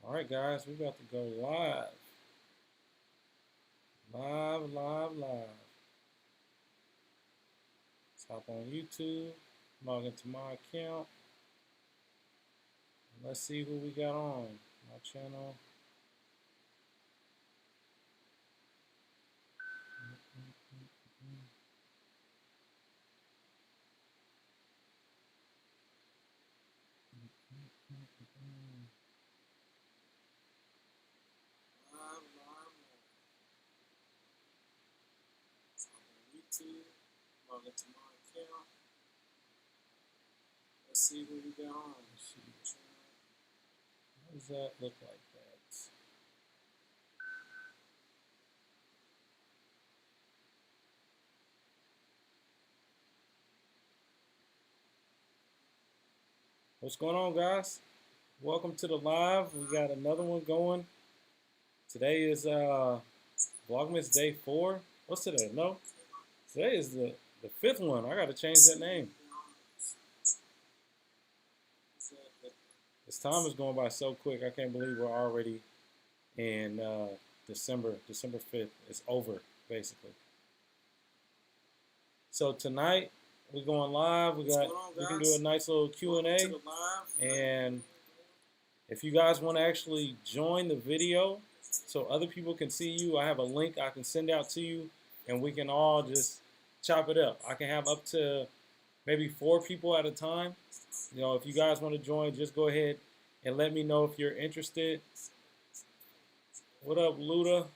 All right, guys, we about to go live. Live. Let's hop on YouTube, log into my account. Let's see who we got on my channel. Let's hop on YouTube, log into my account. Let's see who we got on. Let's see. How does that look like that? What's going on, guys? Welcome to the live. We got another one going. Today is Vlogmas day 4. What's today? No, today is the 5th one. I got to change that name. This time is going by so quick. I can't believe we're already in December 5th. It's over, basically. So tonight we're going live. We can do a nice little Q&A, and if you guys want to actually join the video so other people can see you, I have a link I can send out to you, and we can all just chop it up. I can have up to maybe 4 people at a time. You know, if you guys want to join, just go ahead and let me know if you're interested. What up, Luda?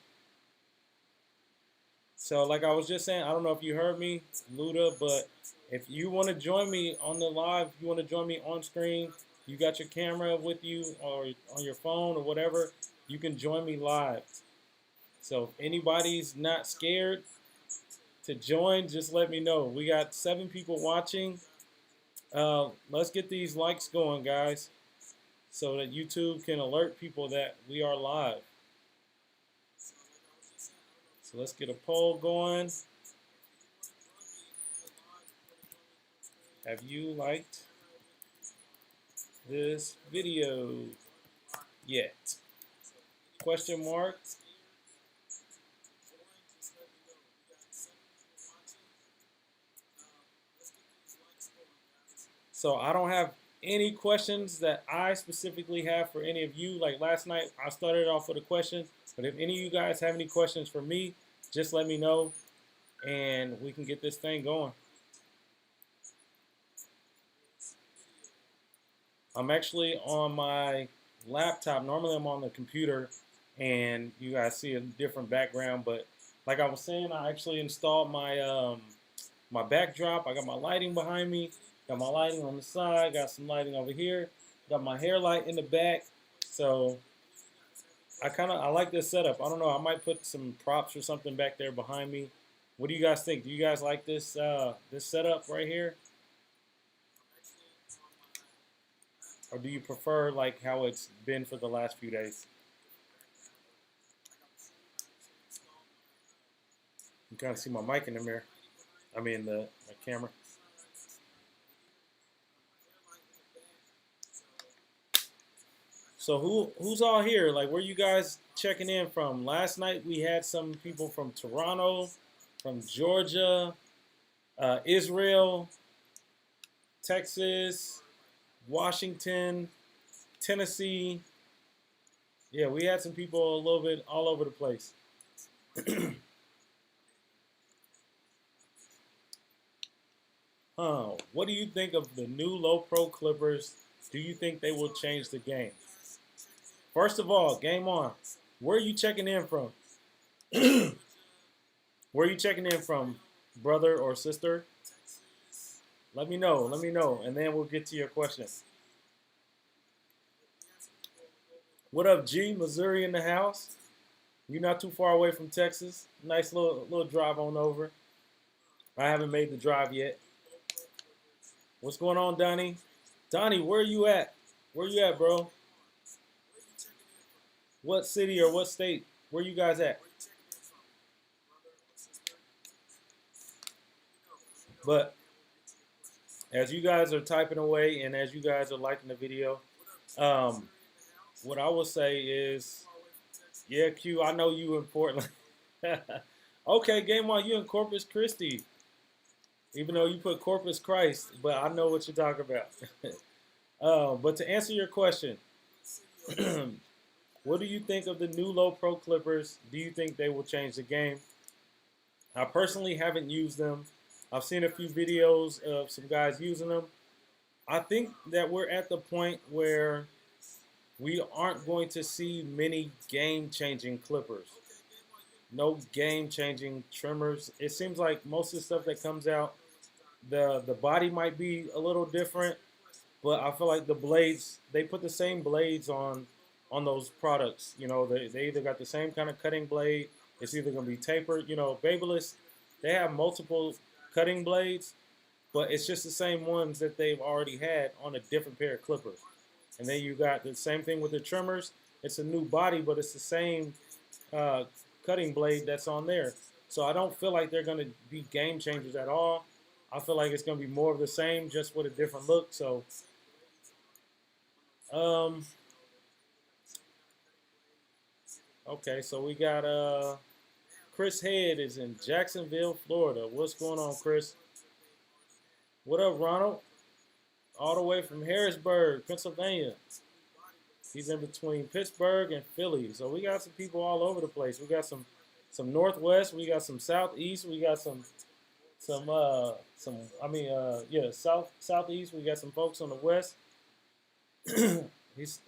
So like I was just saying, I don't know if you heard me, Luda, but if you want to join me on the live, you want to join me on screen, you got your camera with you or on your phone or whatever, you can join me live. So if anybody's not scared to join, just let me know. We got 7 people watching. Let's get these likes going, guys, so that YouTube can alert people that we are live. So let's get a poll going. Have you liked this video yet? Question mark. So I don't have any questions that I specifically have for any of you. Like last night, I started off with a question, but if any of you guys have any questions for me, just let me know, and we can get this thing going. I'm actually on my laptop. Normally I'm on the computer, and you guys see a different background, but like I was saying, I actually installed my my backdrop. I got my lighting behind me. Got my lighting on the side, got some lighting over here, got my hair light in the back. So I like this setup. I don't know, I might put some props or something back there behind me. What do you guys think? Do you guys like this this setup right here? Or do you prefer like how it's been for the last few days? You kind of see my mic in the mirror. I mean the camera. So who's all here? Like, where you guys checking in from? Last night we had some people from Toronto, from Georgia, Israel, Texas, Washington, Tennessee. Yeah, we had some people a little bit all over the place. What do you think of the new low pro clippers? Do you think they will change the game? First of all, game on. Where are you checking in from? Where are you checking in from, brother or sister? Let me know, and then we'll get to your question. What up, G? Missouri in the house. You're not too far away from Texas. Nice little drive on over. I haven't made the drive yet. What's going on, Donnie? Donnie, where are you at? Where you at, bro? What city or what state? Where you guys at? But as you guys are typing away and as you guys are liking the video, what I would say is, yeah, Q, I know you in Portland. Okay, Game On, you in Corpus Christi, even though you put Corpus Christ, but I know what you're talking about. But to answer your question, what do you think of the new low pro clippers? Do you think they will change the game? I personally haven't used them. I've seen a few videos of some guys using them. I think that we're at the point where we aren't going to see many game-changing clippers. No game-changing trimmers. It seems like most of the stuff that comes out, the body might be a little different, but I feel like the blades, they put the same blades on those products. You know, they either got the same kind of cutting blade. It's either going to be tapered. You know, Babyliss, they have multiple cutting blades, but it's just the same ones that they've already had on a different pair of clippers. And then you got the same thing with the trimmers. It's a new body, but it's the same uh, cutting blade that's on there. So I don't feel like they're going to be game changers at all. I feel like it's going to be more of the same, just with a different look. So, um, okay, so we got Chris Head is in Jacksonville, Florida. What's going on, Chris? What up, Ronald? All the way from Harrisburg, Pennsylvania. He's in between Pittsburgh and Philly. So we got some people all over the place. We got some Northwest, we got some Southeast, we got some Southeast. We got some folks on the West.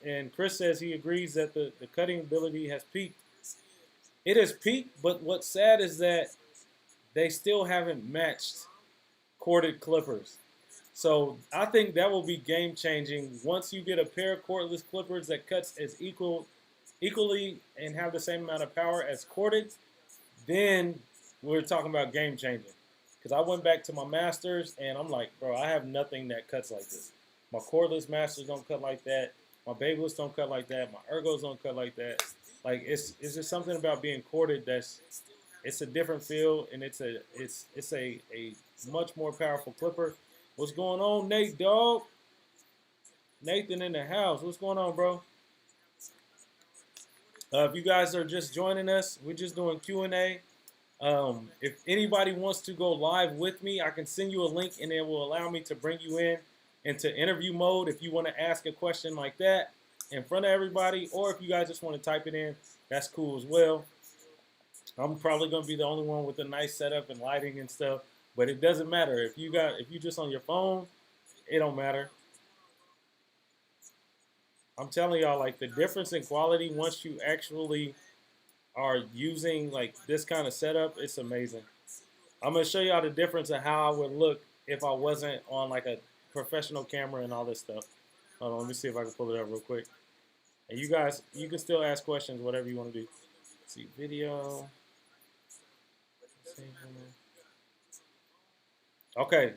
And Chris says he agrees that the cutting ability has peaked. It has peaked, but what's sad is that they still haven't matched corded clippers. So I think that will be game changing once you get a pair of cordless clippers that cuts as equally and have the same amount of power as corded. Then we're talking about game changing. Because I went back to my masters and I'm like, bro, I have nothing that cuts like this. My cordless masters don't cut like that. My Babyliss don't cut like that. My ergos don't cut like that. Like it's just something about being corded it's a different feel, and it's a much more powerful clipper. What's going on, Nate, dog? Nathan in the house. What's going on, bro? If you guys are just joining us, we're just doing Q&A. If anybody wants to go live with me, I can send you a link, and it will allow me to bring you in into interview mode if you want to ask a question like that in front of everybody, or if you guys just want to type it in, that's cool as well. I'm probably going to be the only one with a nice setup and lighting and stuff, but it doesn't matter. If you just on your phone, it don't matter. I'm telling y'all, like, the difference in quality once you actually are using like this kind of setup, it's amazing. I'm going to show y'all the difference of how I would look if I wasn't on like a professional camera and all this stuff. Hold on, let me see if I can pull it up real quick. And you guys, you can still ask questions, whatever you want to do. Let's see, video. Okay,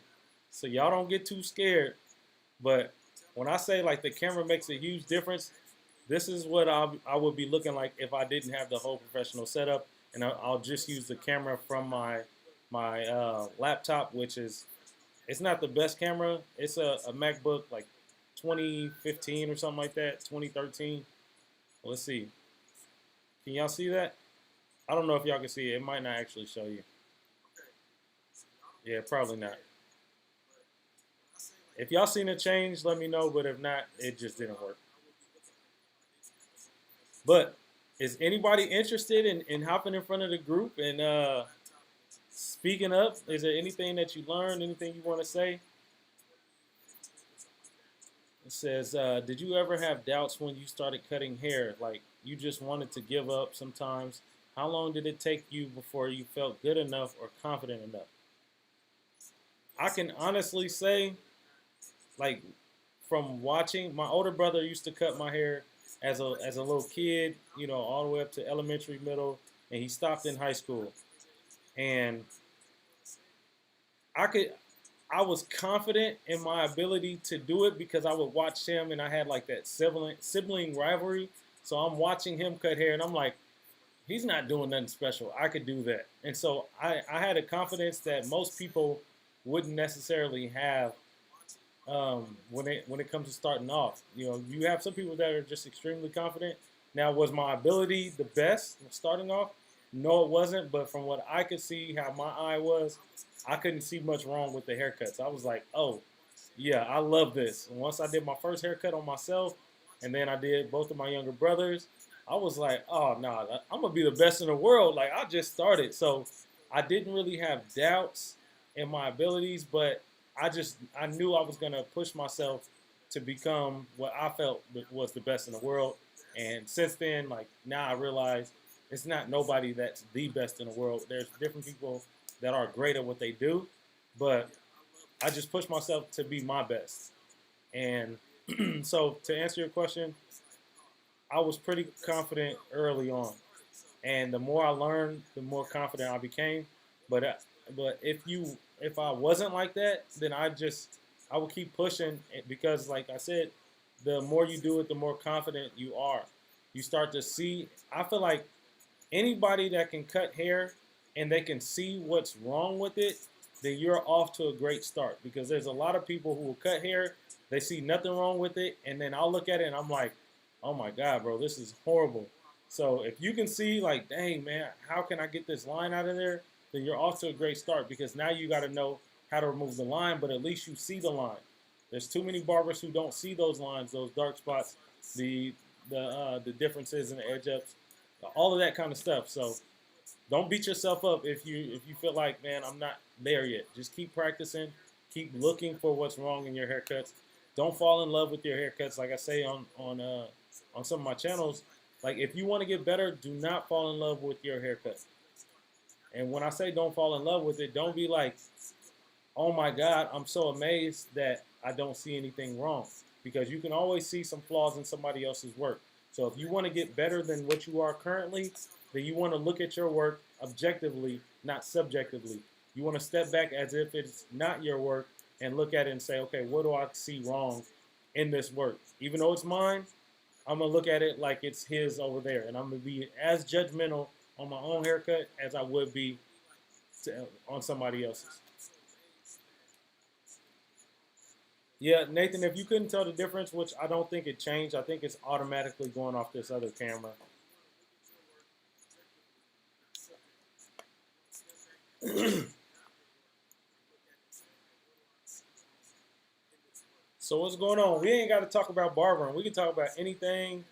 so y'all don't get too scared, but when I say like the camera makes a huge difference, this is what I would be looking like if I didn't have the whole professional setup, and I'll just use the camera from my laptop, which is, it's not the best camera. It's a MacBook like 2015 or something like that, 2013. Let's see. Can y'all see that? I don't know if y'all can see it. It might not actually show you. Yeah, probably not. If y'all seen a change, let me know. But if not, it just didn't work. But is anybody interested in hopping in front of the group and speaking up? Is there anything that you learned? Anything you want to say? It says, did you ever have doubts when you started cutting hair? Like you just wanted to give up sometimes? How long did it take you before you felt good enough or confident enough? I can honestly say, like, from watching, my older brother used to cut my hair as a little kid, you know, all the way up to elementary, middle, and he stopped in high school. And I was confident in my ability to do it because I would watch him, and I had like that sibling rivalry. So I'm watching him cut hair, and I'm like, he's not doing nothing special. I could do that. And so I had a confidence that most people wouldn't necessarily have when it comes to starting off. You know, you have some people that are just extremely confident. Now, was my ability the best starting off? No, it wasn't. But from what I could see, how my eye was, I couldn't see much wrong with the haircuts. I was like, oh, yeah, I love this. And once I did my first haircut on myself, and then I did both of my younger brothers, I was like, oh, no, nah, I'm going to be the best in the world. Like, I just started. So I didn't really have doubts in my abilities, but I knew I was gonna push myself to become what I felt was the best in the world. And since then, like now I realize it's not nobody that's the best in the world. There's different people that are great at what they do, but I just push myself to be my best. And so to answer your question, I was pretty confident early on, and the more I learned, the more confident I became. But if I wasn't like that, then I would keep pushing because, like I said, the more you do it, the more confident you are. You start to see. I feel like anybody that can cut hair and they can see what's wrong with it, then you're off to a great start. Because there's a lot of people who will cut hair, they see nothing wrong with it, and then I'll look at it and I'm like, oh my god, bro, this is horrible. So if you can see, like, dang man, how can I get this line out of there? Then you're off to a great start because now you got to know how to remove the line, but at least you see the line. There's too many barbers who don't see those lines, those dark spots, the the differences in the edge ups, all of that kind of stuff. So don't beat yourself up if you feel like, man, I'm not there yet. Just keep practicing, keep looking for what's wrong in your haircuts. Don't fall in love with your haircuts, like I say on some of my channels. Like if you want to get better, do not fall in love with your haircut. And when I say don't fall in love with it, don't be like, oh my God, I'm so amazed that I don't see anything wrong. Because you can always see some flaws in somebody else's work. So if you want to get better than what you are currently, then you want to look at your work objectively, not subjectively. You want to step back as if it's not your work and look at it and say, okay, what do I see wrong in this work? Even though it's mine, I'm going to look at it like it's his over there. And I'm going to be as judgmental on my own haircut as I would be on somebody else's. Yeah, Nathan, if you couldn't tell the difference, which I don't think it changed, I think it's automatically going off this other camera. So what's going on? We ain't got to talk about barbering. We can talk about anything,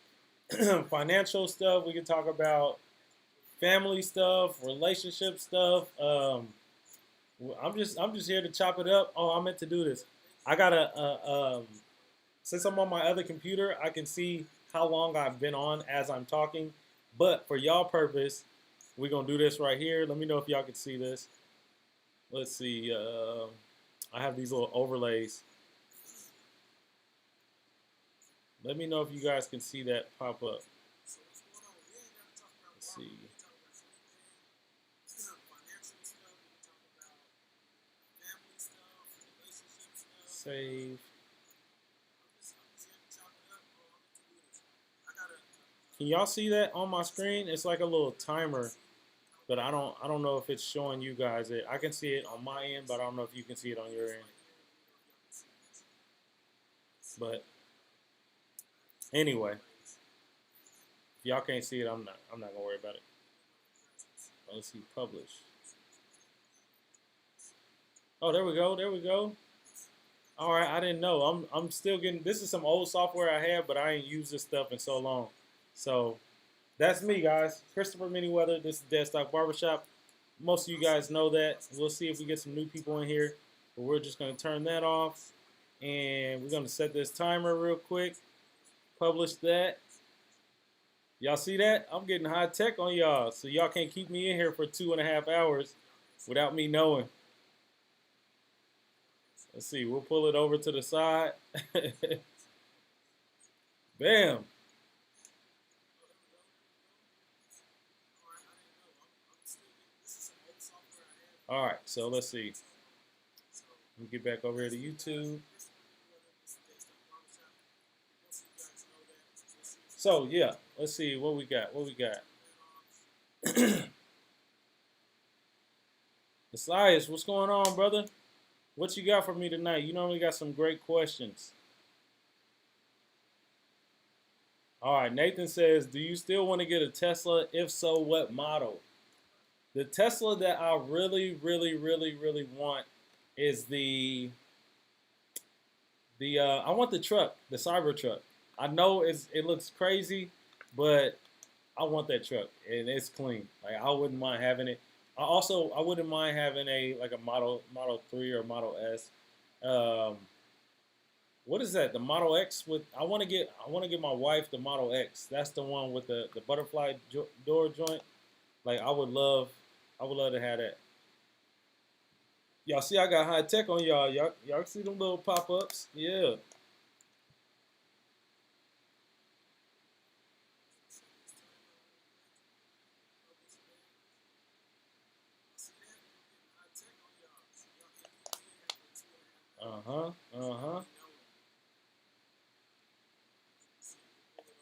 financial stuff. We can talk about family stuff, relationship stuff. I'm just here to chop it up. Oh, I meant to do this. I gotta since I'm on my other computer, I can see how long I've been on as I'm talking. But for y'all purpose, we're gonna do this right here. Let me know if y'all can see this. Let's see. I have these little overlays. Let me know if you guys can see that pop up. Let's see. Save. Can y'all see that on my screen? It's like a little timer, but I don't know if it's showing you guys it. I can see it on my end, but I don't know if you can see it on your end. But anyway, if y'all can't see it, I'm not gonna worry about it. Let's see, publish. Oh, there we go. There we go. All right, I didn't know. I'm still getting. This is some old software I have, but I ain't used this stuff in so long. So that's me, guys. Christopher Manyweather. This is Deadstock Barbershop. Most of you guys know that. We'll see if we get some new people in here, but we're just gonna turn that off, and we're gonna set this timer real quick. Publish that. Y'all see that? I'm getting high tech on y'all, so y'all can't keep me in here for 2.5 hours without me knowing. Let's see, we'll pull it over to the side. Bam. All right, so let's see. Let me get back over here to YouTube. So yeah, let's see what we got. What we got? Messias, what's going on, brother? What you got for me tonight? You normally got some great questions. All right, Nathan says, do you still want to get a Tesla? If so, what model? The Tesla that I really, really, really, really want is the I want the truck, the Cyber truck. I know it looks crazy, but I want that truck and it's clean. Like I wouldn't mind having it. I wouldn't mind having a like a Model 3 or Model S. Um, what is that? The Model X with I want to get my wife the Model X. That's the one with the butterfly door joint. Like I would love to have that. Y'all see I got high tech on y'all. Y'all see them little pop ups? Yeah. Uh huh. Uh huh.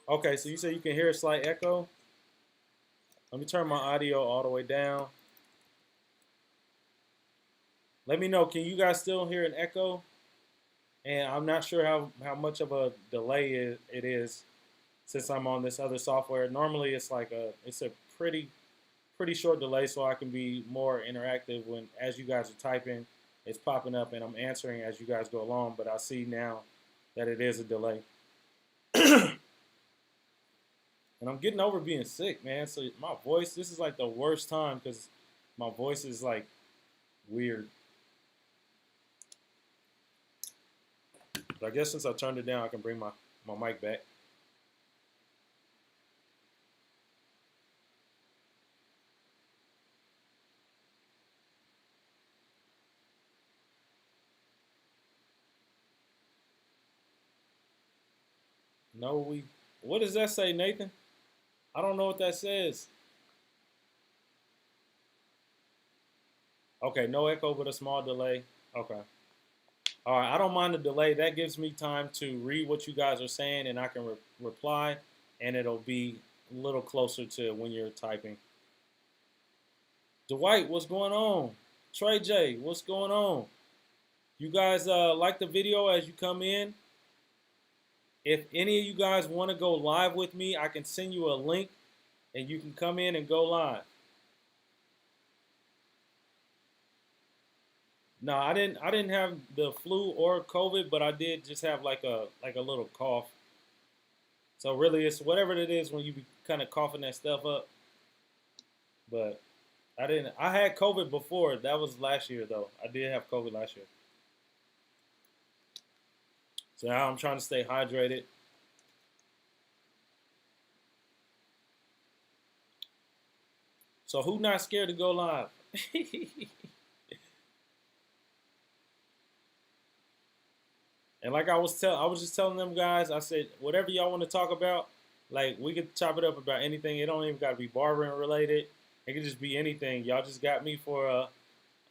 Okay, so you say you can hear a slight echo. Let me turn my audio all the way down. Let me know. Can you guys still hear an echo? And I'm not sure how much of a delay it is since I'm on this other software. Normally, it's a pretty short delay, so I can be more interactive when as you guys are typing, it's popping up and I'm answering as you guys go along. But I see now that it is a delay, and I'm getting over being sick, man. So my voice, this is like the worst time because my voice is like weird. But I guess since I turned it down, I can bring my mic back. No, we. What does that say, Nathan? I don't know what that says. Okay, no echo, but a small delay. Okay. All right, I don't mind the delay. That gives me time to read what you guys are saying, and I can reply, and it'll be a little closer to when you're typing. Dwight, what's going on? Trey J, what's going on? You guys like the video as you come in? If any of you guys want to go live with me, I can send you a link, and you can come in and go live. No, I didn't have the flu or COVID, but I did just have like a little cough. So really, it's whatever it is when you be kind of coughing that stuff up. But I didn't. I had COVID before. That was last year though. I did have COVID last year. So now I'm trying to stay hydrated. So who not scared to go live? And like I was just telling them guys, I said whatever y'all want to talk about, like we could chop it up about anything. It don't even got to be barbering related. It could just be anything. Y'all just got me for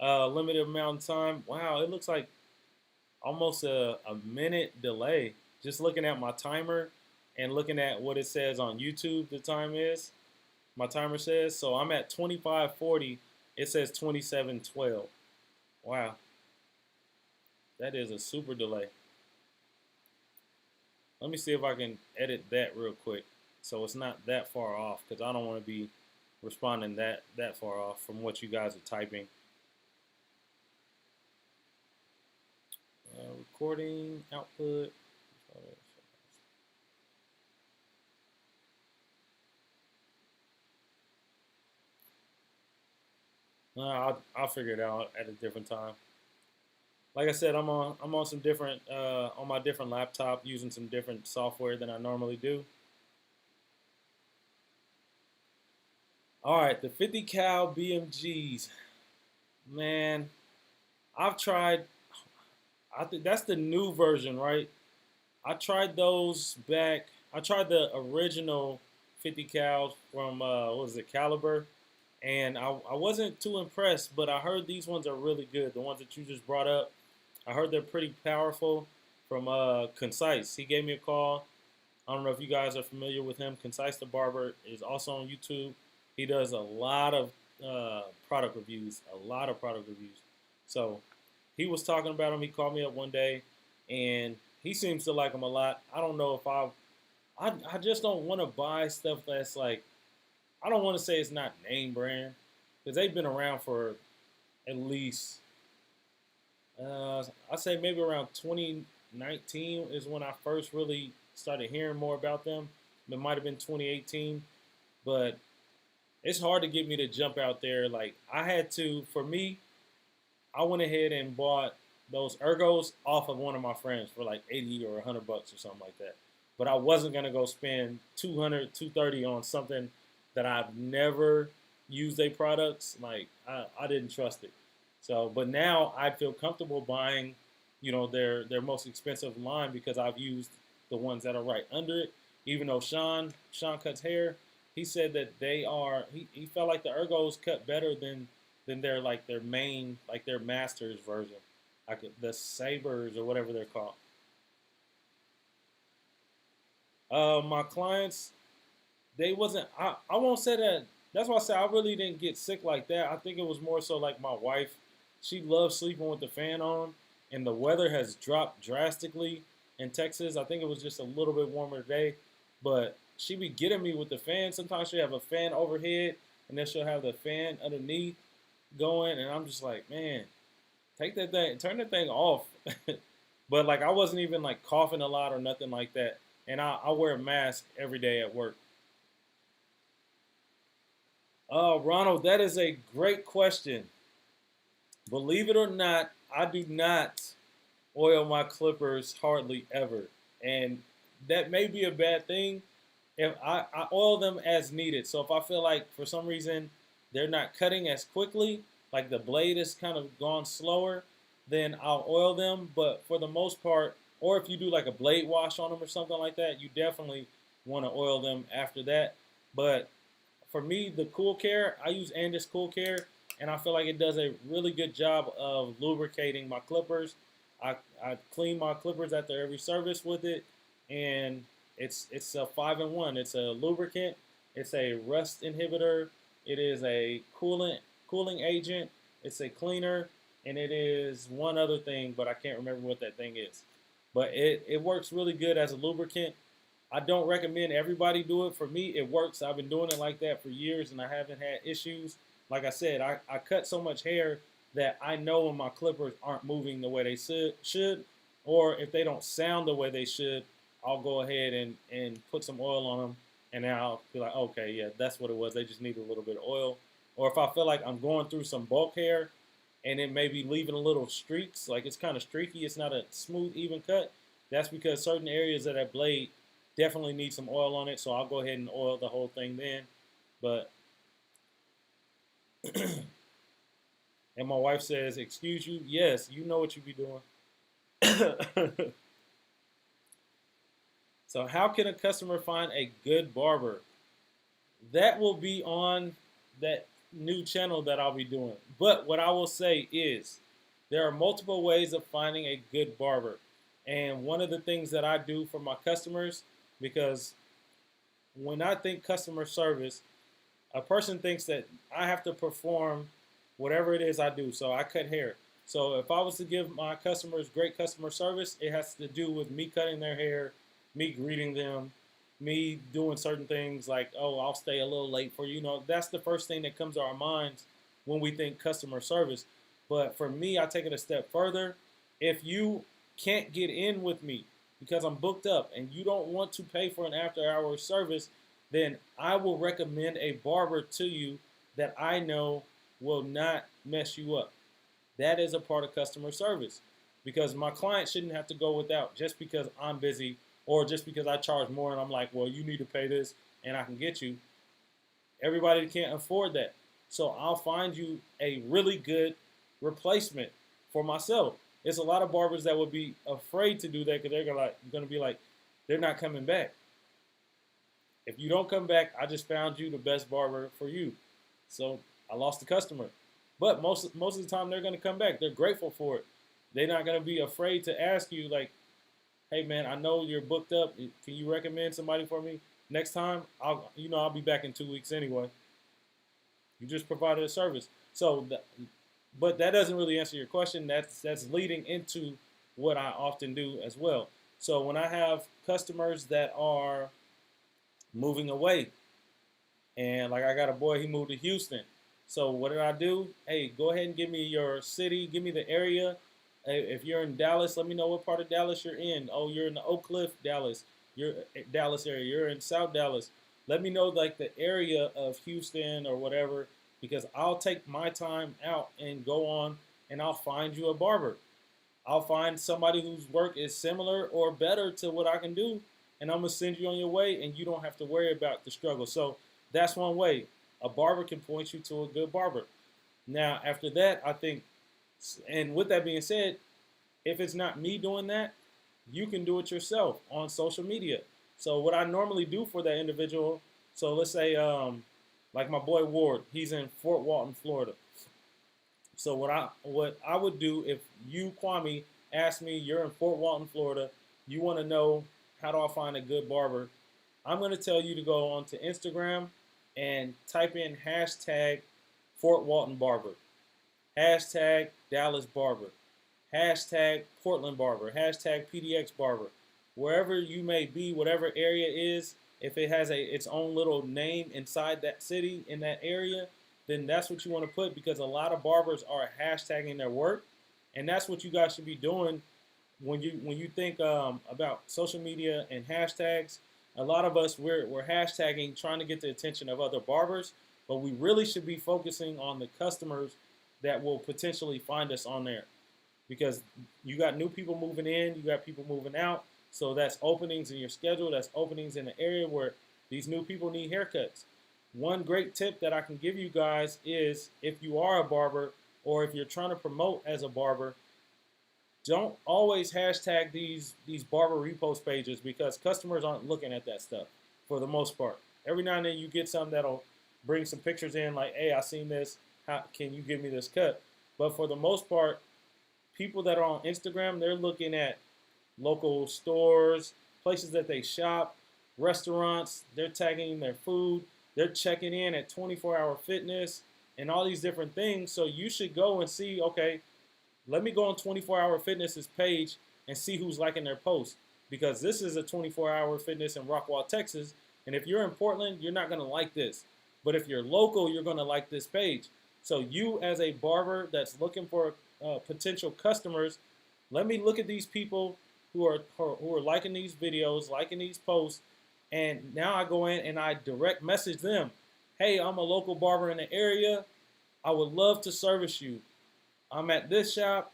a limited amount of time. Wow, it looks like almost a minute delay. Just looking at my timer and looking at what it says on YouTube, the time is. My timer says so. I'm at 25:40. It says 27:12. Wow, that is a super delay. Let me see if I can edit that real quick so it's not that far off because I don't want to be responding that far off from what you guys are typing. Recording output. I'll figure it out at a different time. Like I said, I'm on some different on my different laptop using some different software than I normally do. All right, the 50 cal BMGs, man. I've tried. I think that's the new version, right? I tried those back. I tried the original 50 cals from what was it, Caliber, and I wasn't too impressed. But I heard these ones are really good. The ones that you just brought up, I heard they're pretty powerful. From Concise, he gave me a call. I don't know if you guys are familiar with him. Concise the Barber is also on YouTube. He does a lot of product reviews, a lot of product reviews. So he was talking about him. He called me up one day, and he seems to like him a lot. I don't know if I just don't want to buy stuff that's like, I don't want to say it's not name brand, because they've been around for at least, I'd say maybe around 2019 is when I first really started hearing more about them. It might have been 2018, but it's hard to get me to jump out there. Like, I had to, for me, I went ahead and bought those ergos off of one of my friends for like 80 or $100 or something like that. But I wasn't gonna go spend 200, 230 on something that I've never used their products. Like, I didn't trust it. So, but now I feel comfortable buying, their most expensive line, because I've used the ones that are right under it. Even though Sean cuts hair, he said that he felt like the ergos cut better than their main, like their master's version, like the sabers or whatever they're called. My clients, they wasn't. I won't say that. That's why I say I really didn't get sick like that. I think it was more so like my wife. She loves sleeping with the fan on, and the weather has dropped drastically in Texas. I think it was just a little bit warmer today, but she be getting me with the fan. Sometimes she have a fan overhead, and then she'll have the fan underneath going, and I'm just like, man, take that thing, turn that thing off. But like, I wasn't even like coughing a lot or nothing like that, and I wear a mask every day at work. Ronald, that is a great question. Believe it or not, I do not oil my clippers hardly ever, and that may be a bad thing. If I oil them as needed, so if I feel like for some reason they're not cutting as quickly, like the blade is kind of gone slower, then I'll oil them. But for the most part, or if you do like a blade wash on them or something like that, you definitely want to oil them after that. But for me, the Cool Care, I use Andis Cool Care, and I feel like it does a really good job of lubricating my clippers. I clean my clippers after every service with it, and it's a 5-in-1. It's a lubricant, it's a rust inhibitor, it is a cooling agent, it's a cleaner, and it is one other thing, but I can't remember what that thing is. But it works really good as a lubricant. I don't recommend everybody do it. For me, it works. I've been doing it like that for years, and I haven't had issues. Like I said, I cut so much hair that I know when my clippers aren't moving the way they should, or if they don't sound the way they should, I'll go ahead and put some oil on them, and then I'll be like, okay, yeah, that's what it was. They just need a little bit of oil. Or if I feel like I'm going through some bulk hair, and it may be leaving a little streaks, like it's kind of streaky, it's not a smooth, even cut, that's because certain areas of that blade definitely need some oil on it, so I'll go ahead and oil the whole thing then. But and my wife says, "Excuse you? Yes, you know what you be doing." So, how can a customer find a good barber? That will be on that new channel that I'll be doing. But what I will say is, there are multiple ways of finding a good barber, and one of the things that I do for my customers, because when I think customer service, a person thinks that I have to perform whatever it is I do. So I cut hair. So if I was to give my customers great customer service, it has to do with me cutting their hair, me greeting them, me doing certain things like, oh, I'll stay a little late for you. That's the first thing that comes to our minds when we think customer service. But for me, I take it a step further. If you can't get in with me because I'm booked up and you don't want to pay for an after-hour service, then I will recommend a barber to you that I know will not mess you up. That is a part of customer service, because my client shouldn't have to go without just because I'm busy, or just because I charge more and I'm like, well, you need to pay this and I can get you. Everybody can't afford that. So I'll find you a really good replacement for myself. It's a lot of barbers that would be afraid to do that because they're going to be like, they're not coming back. If you don't come back, I just found you the best barber for you. So I lost the customer. But most of the time, they're going to come back. They're grateful for it. They're not going to be afraid to ask you, like, hey, man, I know you're booked up. Can you recommend somebody for me? Next time, I'll be back in 2 weeks anyway. You just provided a service. So But that doesn't really answer your question. That's leading into what I often do as well. So when I have customers that are moving away, and like I got a boy, he moved to Houston. So what did I do? Hey, go ahead and give me your city, give me the area. Hey, if you're in Dallas, let me know what part of Dallas you're in. Oh, you're in the Oak Cliff, Dallas. You're Dallas area. You're in South Dallas. Let me know like the area of Houston or whatever, because I'll take my time out and go on and I'll find you a barber. I'll find somebody whose work is similar or better to what I can do, and I'm gonna send you on your way, and you don't have to worry about the struggle. So that's one way. A barber can point you to a good barber. Now, after that, I think, and with that being said, if it's not me doing that, you can do it yourself on social media. So what I normally do for that individual, so let's say, like my boy Ward, he's in Fort Walton, Florida. So what I would do if you, Kwame, ask me, you're in Fort Walton, Florida, you want to know how do I find a good barber? I'm going to tell you to go onto Instagram and type in hashtag Fort Walton Barber, hashtag Dallas Barber, hashtag Portland Barber, hashtag PDX Barber. Wherever you may be, whatever area is, if it has its own little name inside that city in that area, then that's what you want to put, because a lot of barbers are hashtagging their work, and that's what you guys should be doing when you think about social media and hashtags. A lot of us we're hashtagging trying to get the attention of other barbers, but we really should be focusing on the customers that will potentially find us on there, because you got new people moving in, you got people moving out, so that's openings in your schedule, that's openings in the area where these new people need haircuts. One great tip that I can give you guys is, if you are a barber or if you're trying to promote as a barber, don't always hashtag these barber repost pages, because customers aren't looking at that stuff for the most part. Every now and then you get some that'll bring some pictures in like, hey, I seen this, how can you give me this cut? But for the most part, people that are on Instagram, they're looking at local stores, places that they shop, restaurants, they're tagging their food, they're checking in at 24-hour fitness and all these different things. So you should go and see, okay, let me go on 24-hour fitness's page and see who's liking their post, because this is a 24-hour fitness in Rockwall, Texas. And if you're in Portland, you're not going to like this. But if you're local, you're going to like this page. So you, as a barber that's looking for potential customers, let me look at these people who are liking these videos, liking these posts, and now I go in and I direct message them. Hey, I'm a local barber in the area. I would love to service you. I'm at this shop.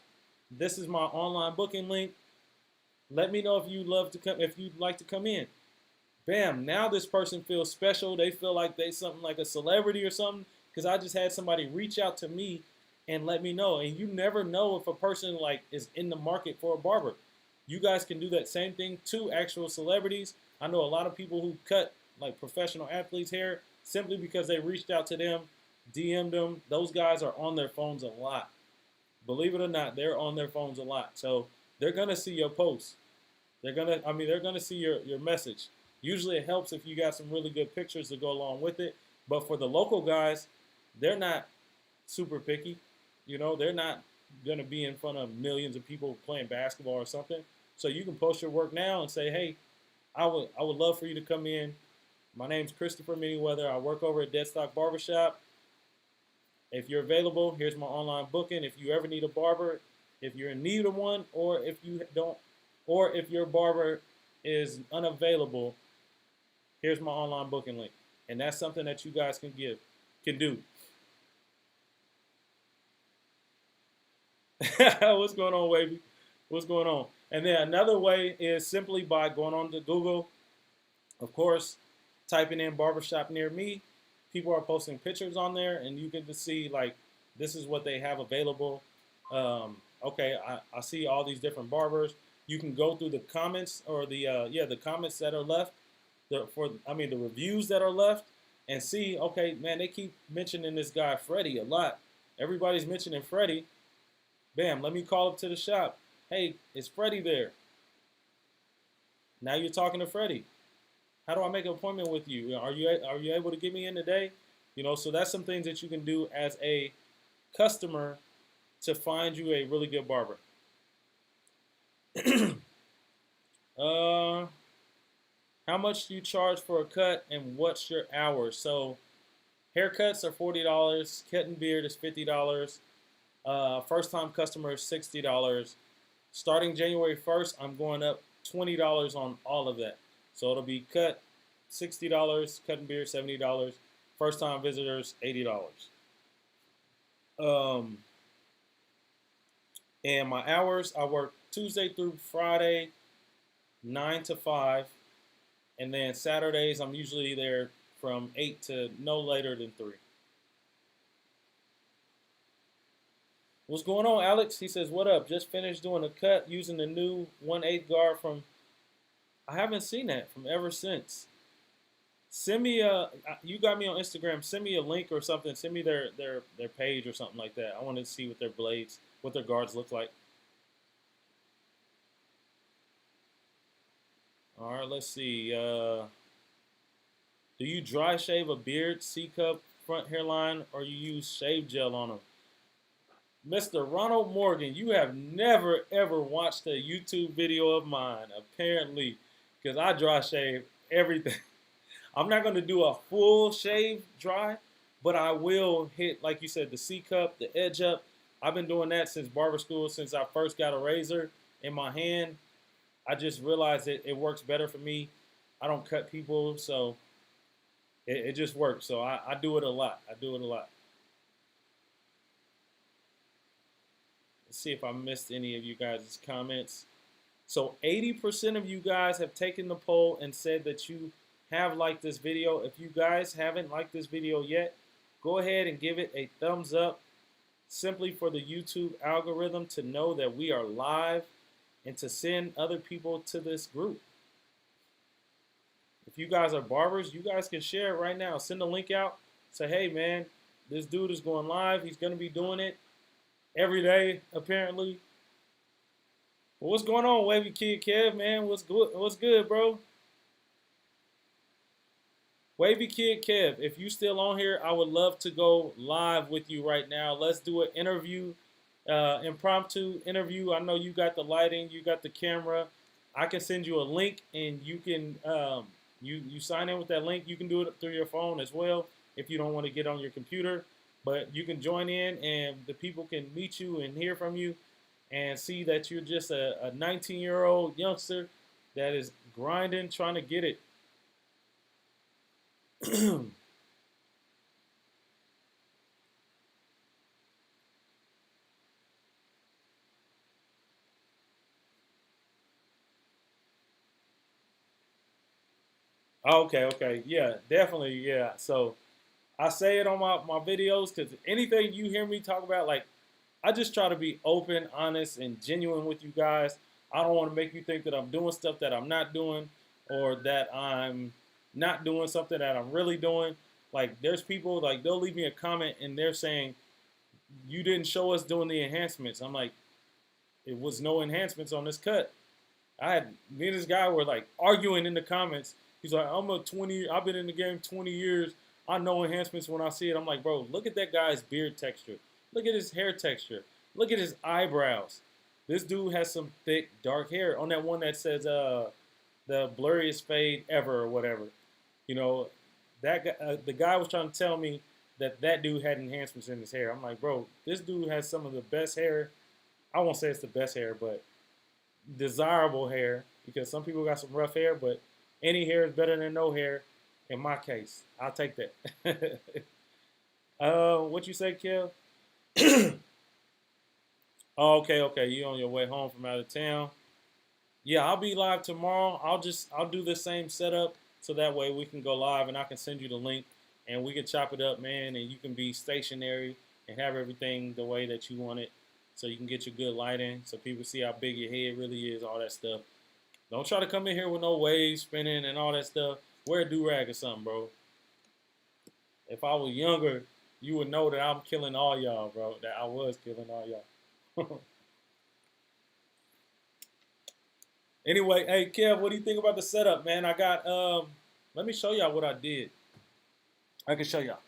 This is my online booking link. Let me know if you'd love to come, if you'd like to come in. Bam, now this person feels special. They feel like they something like a celebrity or something, because I just had somebody reach out to me and let me know. And you never know if a person like is in the market for a barber. You guys can do that same thing to actual celebrities. I know a lot of people who cut like professional athletes' hair simply because they reached out to them, DM'd them. Those guys are on their phones a lot. Believe it or not, they're on their phones a lot. So they're gonna see your posts. They're gonna see your message. Usually it helps if you got some really good pictures to go along with it. But for the local guys, they're not super picky. You know, they're not gonna be in front of millions of people playing basketball or something. So you can post your work now and say, hey, I would love for you to come in. My name's Christopher Manyweather. I work over at Deadstock Barbershop. If you're available, here's my online booking. If you ever need a barber, if you're in need of one, or if you don't, or if your barber is unavailable, here's my online booking link. And that's something that you guys can do. What's going on, Wavy? What's going on? And then another way is simply by going on to Google, of course, typing in barbershop near me. People are posting pictures on there, and you get to see, like, this is what they have available. Okay, I see all these different barbers. You can go through the comments, or the comments that are left, the reviews that are left, and see, okay, man, they keep mentioning this guy Freddie a lot. Everybody's mentioning Freddie. Bam, let me call up to the shop. Hey, is Freddie there? Now you're talking to Freddie. How do I make an appointment with you? Are you able to get me in today? You know, so that's some things that you can do as a customer to find you a really good barber. uh, how much do you charge for a cut, and what's your hours? So haircuts are $40. Cut and beard is $50. First time customer is $60. Starting January 1st, I'm going up $20 on all of that. So it'll be cut $60, cut and beard $70, first time visitors $80. Um, and my hours, I work Tuesday through Friday, 9 to 5, and then Saturdays I'm usually there from 8 to no later than 3. What's going on, Alex? He says, what up? Just finished doing a cut using the new 1/8 guard from, I haven't seen that from ever since. Send me you got me on Instagram, send me a link or something. Send me their page or something like that. I want to see what their blades, what their guards look like. All right, let's see. Do you dry shave a beard, C cup, front hairline, or you use shave gel on them? Mr. Ronald Morgan, you have never ever watched a YouTube video of mine, apparently, because I dry shave everything. I'm not going to do a full shave dry, but I will hit, like you said, the C cup, the edge up. I've been doing that since barber school, since I first got a razor in my hand. I just realized it works better for me. I don't cut people, so it just works. So I do it a lot. I do it a lot. Let's see if I missed any of you guys' comments. So 80% of you guys have taken the poll and said that you have liked this video. If you guys haven't liked this video yet, go ahead and give it a thumbs up, simply for the YouTube algorithm to know that we are live and to send other people to this group. If you guys are barbers, you guys can share it right now. Send the link out. Say, hey man, this dude is going live. He's going to be doing it every day, apparently. Well, what's going on, Wavy Kid Kev, man? What's good? What's good, bro? Wavy Kid Kev, if you still on here, I would love to go live with you right now. Let's do an interview, impromptu interview. I know you got the lighting, you got the camera. I can send you a link, and you can you sign in with that link. You can do it through your phone as well if you don't want to get on your computer. But you can join in, and the people can meet you and hear from you and see that you're just a 19-year-old youngster that is grinding, trying to get it. Okay, yeah, definitely, yeah. So I say it on my videos because anything you hear me talk about, like, I just try to be open, honest, and genuine with you guys. I don't want to make you think that I'm doing stuff that I'm not doing, or that I'm not doing something that I'm really doing. Like, there's people, like, they'll leave me a comment and they're saying, you didn't show us doing the enhancements. I'm like, it was no enhancements on this cut. Me and this guy were like arguing in the comments. He's like, I've been in the game 20 years. I know enhancements when I see it. I'm like, bro, look at that guy's beard texture. Look at his hair texture. Look at his eyebrows. This dude has some thick, dark hair. On that one that says the blurriest fade ever or whatever. You know, that guy, the guy was trying to tell me that dude had enhancements in his hair. I'm like, bro, this dude has some of the best hair. I won't say it's the best hair, but desirable hair, because some people got some rough hair, but any hair is better than no hair. In my case, I'll take that. What you say, Kel? Oh, okay. You on your way home from out of town? Yeah, I'll be live tomorrow. I'll do the same setup so that way we can go live and I can send you the link and we can chop it up, man, and you can be stationary and have everything the way that you want it, so you can get your good lighting, so people see how big your head really is, all that stuff. Don't try to come in here with no waves spinning and all that stuff. Wear a do-rag or something, bro. If I was younger, you would know that I'm killing all y'all, bro. That I was killing all y'all. Anyway, hey, Kev, what do you think about the setup, man? I got, let me show y'all what I did. I can show y'all.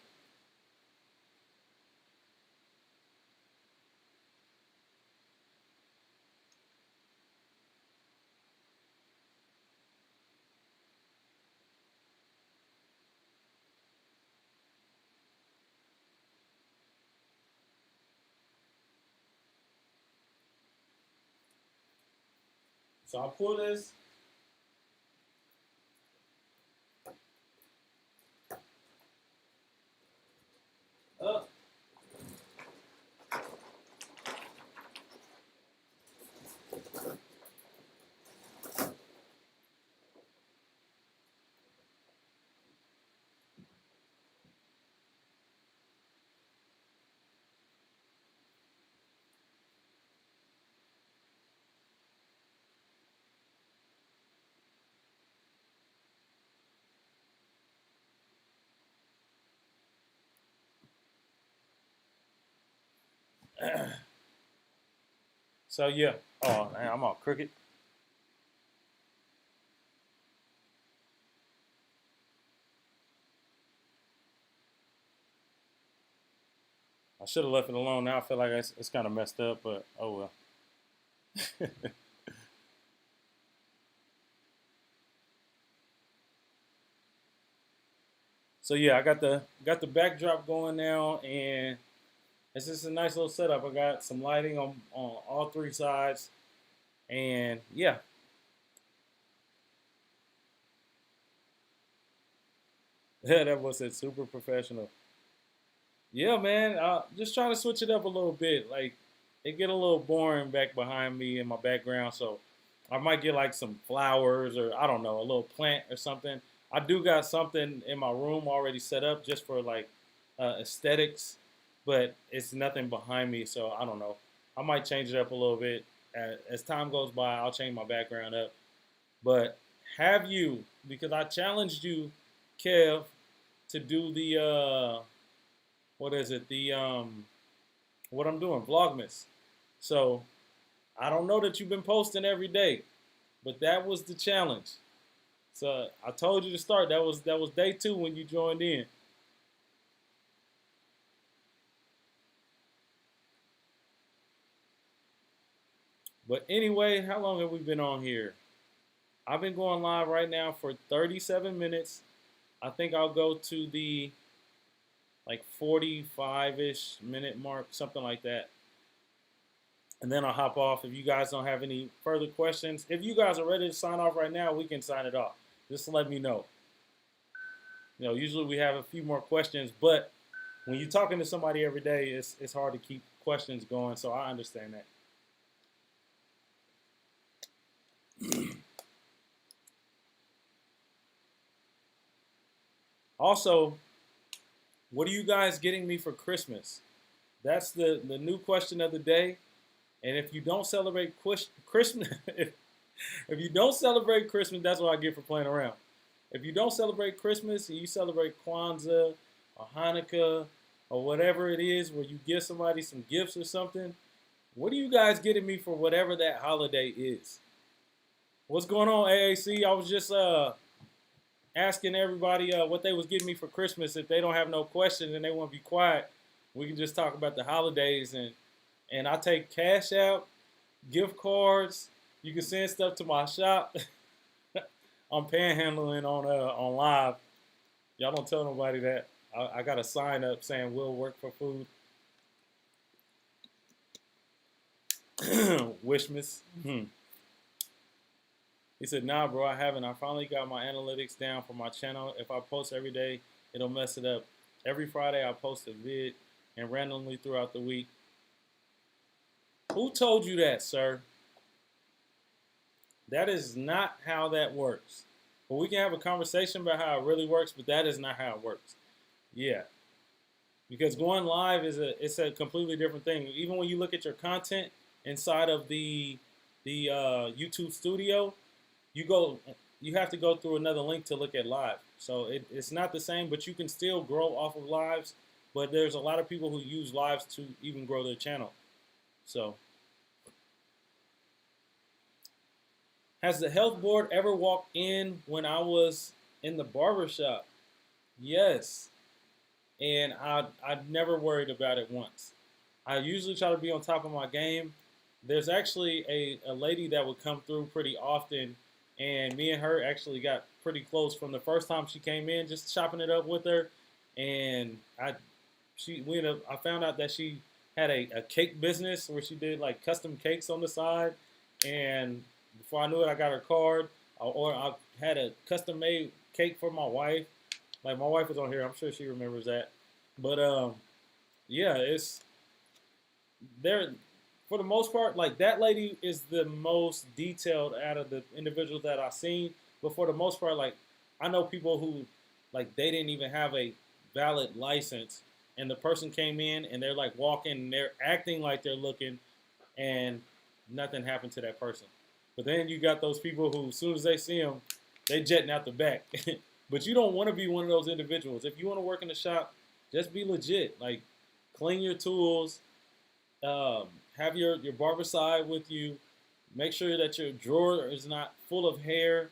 So I pull this. Up. So yeah. Oh man, I'm all crooked. I should have left it alone. Now I feel like it's kind of messed up, but oh well. So yeah, I got the backdrop going now, and it's just a nice little setup. I got some lighting on all three sides, and yeah, yeah, that was it. Super professional. Yeah, man. Just trying to switch it up a little bit. Like it get a little boring back behind me in my background, so I might get like some flowers or I don't know, a little plant or something. I do got something in my room already set up just for like aesthetics, but it's nothing behind me, so I don't know. I might change it up a little bit as time goes by. I'll change my background up. But have you? Because I challenged you, Kev, to do the what is it? The what I'm doing, Vlogmas. So I don't know that you've been posting every day, but that was the challenge. So I told you to start. That was day 2 when you joined in. But anyway, how long have we been on here? I've been going live right now for 37 minutes. I think I'll go to the like 45-ish minute mark, something like that. And then I'll hop off if you guys don't have any further questions. If you guys are ready to sign off right now, we can sign it off. Just let me know. Usually we have a few more questions, but when you're talking to somebody every day, it's hard to keep questions going. So I understand that. Also, what are you guys getting me for Christmas? That's the new question of the day. And if you don't celebrate Christmas, if you don't celebrate Christmas, that's what I get for playing around. If you don't celebrate Christmas and you celebrate Kwanzaa or Hanukkah or whatever it is where you give somebody some gifts or something, what are you guys getting me for whatever that holiday is? What's going on, AAC? I was just asking everybody what they was getting me for Christmas. If they don't have no questions and they want to be quiet, we can just talk about the holidays and I take cash out, gift cards. You can send stuff to my shop. I'm panhandling on live. Y'all don't tell nobody that. I got a sign up saying we'll work for food. Wishmas. He said, nah, bro, I haven't. I finally got my analytics down for my channel. If I post every day, it'll mess it up. Every Friday, I post a vid and randomly throughout the week. Who told you that, sir? That is not how that works. But we can have a conversation about how it really works, but that is not how it works. Yeah. Because going live it's a completely different thing. Even when you look at your content inside of the YouTube studio, you have to go through another link to look at live. So it's not the same, but you can still grow off of lives. But there's a lot of people who use lives to even grow their channel. So, has the health board ever walked in when I was in the barber shop? Yes. And I never worried about it once. I usually try to be on top of my game. There's actually a lady that would come through pretty often, and me and her actually got pretty close from the first time she came in, just chopping it up with her. And I found out that she had a cake business where she did like custom cakes on the side, and before I knew it, I got her card, or I had a custom made cake for my wife. Like my wife was on here, I'm sure she remembers that. But yeah, it's there for the most part. Like that lady is the most detailed out of the individuals that I've seen. But for the most part, like I know people who like they didn't even have a valid license, and the person came in and they're like walking, and they're acting like they're looking, and nothing happened to that person. But then you got those people who, as soon as they see them, they jetting out the back. But you don't want to be one of those individuals. If you want to work in the shop, just be legit. Like, clean your tools, um, have your barber side with you. Make sure that your drawer is not full of hair.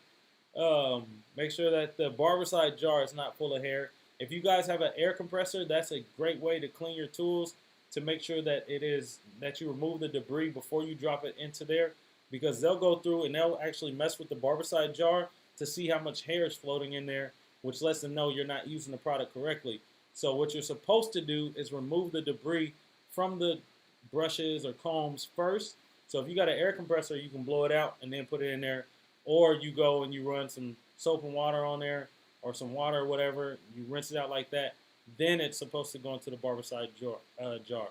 Um, Make sure that the barber side jar is not full of hair. If you guys have an air compressor, that's a great way to clean your tools, to make sure that it is that you remove the debris before you drop it into there, because they'll go through and they'll actually mess with the barber side jar to see how much hair is floating in there, which lets them know you're not using the product correctly. So what you're supposed to do is remove the debris from the brushes or combs first. So if you got an air compressor, you can blow it out and then put it in there, or you go and you run some soap and water on there, or some water or whatever. You rinse it out like that. Then it's supposed to go into the barbicide jar.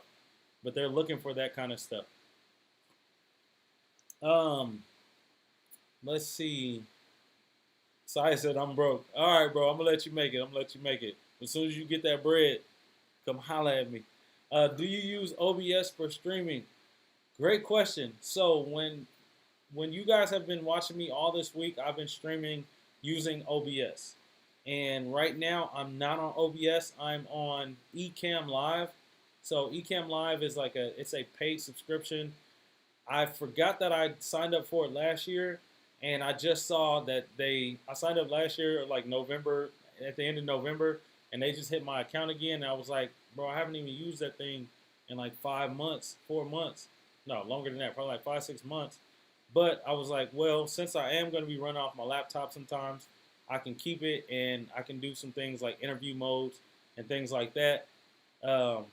But they're looking for that kind of stuff. Um, let's see. So I said I'm broke. All right, bro. I'm gonna let you make it. I'm gonna let you make it. As soon as you get that bread, come holla at me. Do you use OBS for streaming? Great question. So when you guys have been watching me all this week, I've been streaming using OBS. And right now, I'm not on OBS. I'm on Ecamm Live. So Ecamm Live is like it's a paid subscription. I forgot that I signed up for it last year, and I just saw that I signed up last year, like November, at the end of November, and they just hit my account again. And I was like, bro, I haven't even used that thing in like 5 months, 4 months. No, longer than that, probably like 5, 6 months. But I was like, well, since I am going to be running off my laptop sometimes, I can keep it and I can do some things like interview modes and things like that. Um,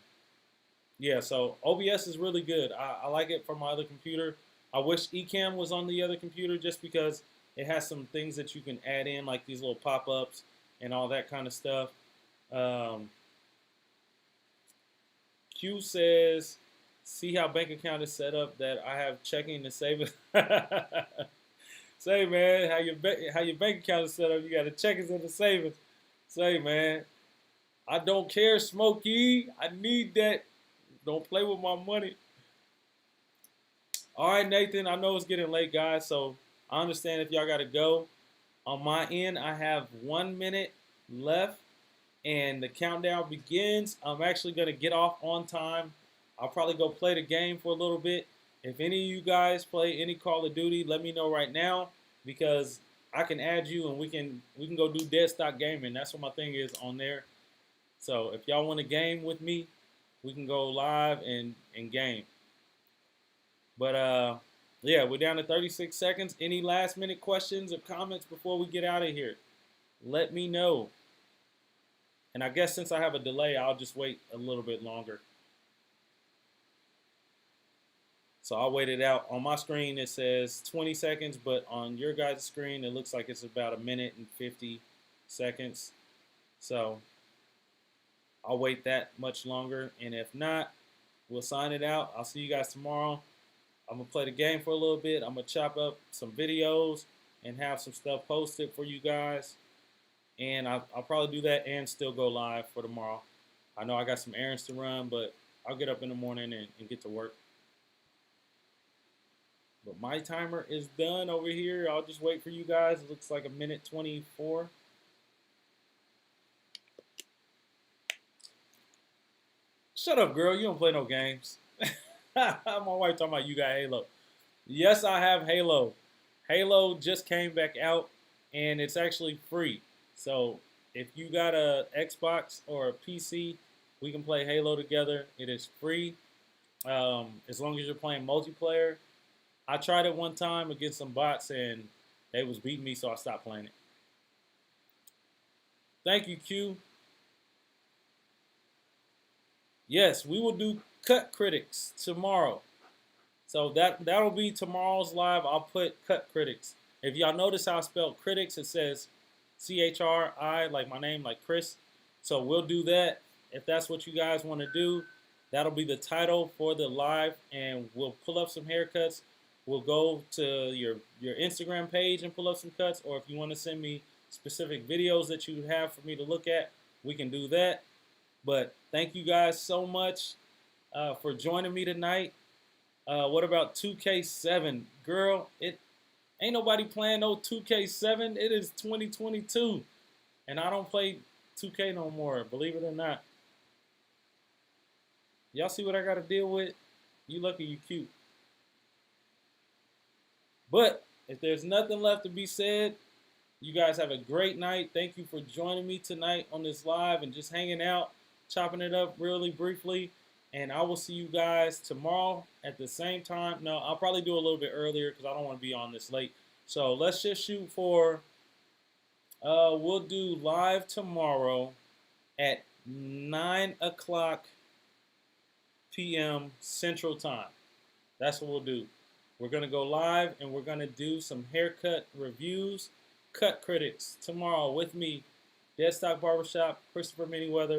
yeah, so OBS is really good. I like it for my other computer. I wish Ecamm was on the other computer just because it has some things that you can add in, like these little pop-ups and all that kind of stuff. Um, Q says, see how bank account is set up that I have checking and savings. Say, man, how your bank account is set up, you got the checkings and the savings. Say, man, I don't care, Smokey. I need that. Don't play with my money. All right, Nathan, I know it's getting late, guys, so I understand if y'all got to go. On my end, I have 1 minute left, and the countdown begins. I'm actually going to get off on time. I'll probably go play the game for a little bit. If any of you guys play any Call of Duty, let me know right now, because I can add you and we can go do dead stock gaming. That's what my thing is on there. So if y'all want to game with me, we can go live and game. But yeah, we're down to 36 seconds. Any last minute questions or comments before we get out of here? Let me know. And I guess since I have a delay, I'll just wait a little bit longer. So I'll wait it out. On my screen, it says 20 seconds, but on your guys' screen, it looks like it's about 1 minute and 50 seconds. So I'll wait that much longer. And if not, we'll sign it out. I'll see you guys tomorrow. I'm going to play the game for a little bit. I'm going to chop up some videos and have some stuff posted for you guys. And I'll probably do that and still go live for tomorrow. I know I got some errands to run, but I'll get up in the morning and get to work. But my timer is done over here. I'll just wait for you guys. It looks like 1 minute 24. Shut up, girl. You don't play no games. My wife talking about you got Halo. Yes, I have Halo. Halo just came back out, and it's actually free. So if you got a Xbox or a PC, we can play Halo together. It is free, as long as you're playing multiplayer. I tried it one time against some bots, and they was beating me, so I stopped playing it. Thank you, Q. Yes, we will do Cut Critics tomorrow. So that'll be tomorrow's live. I'll put Cut Critics. If y'all notice how I spelled critics, it says CHRI, like my name, like Chris. So we'll do that. If that's what you guys want to do, that'll be the title for the live, and we'll pull up some haircuts. We'll go to your Instagram page and pull up some cuts, or if you want to send me specific videos that you have for me to look at, we can do that. But thank you guys so much for joining me tonight. What about 2K7? Girl, it ain't nobody playing no 2K7. It is 2022. And I don't play 2K no more, believe it or not. Y'all see what I got to deal with? You lucky you cute. But if there's nothing left to be said, you guys have a great night. Thank you for joining me tonight on this live and just hanging out, chopping it up really briefly. And I will see you guys tomorrow at the same time. No, I'll probably do a little bit earlier because I don't want to be on this late. So let's just shoot for, we'll do live tomorrow at 9 o'clock p.m. Central Time. That's what we'll do. We're going to go live and we're going to do some haircut reviews, cut critics tomorrow with me, Deadstock Barbershop, Christopher Manyweather.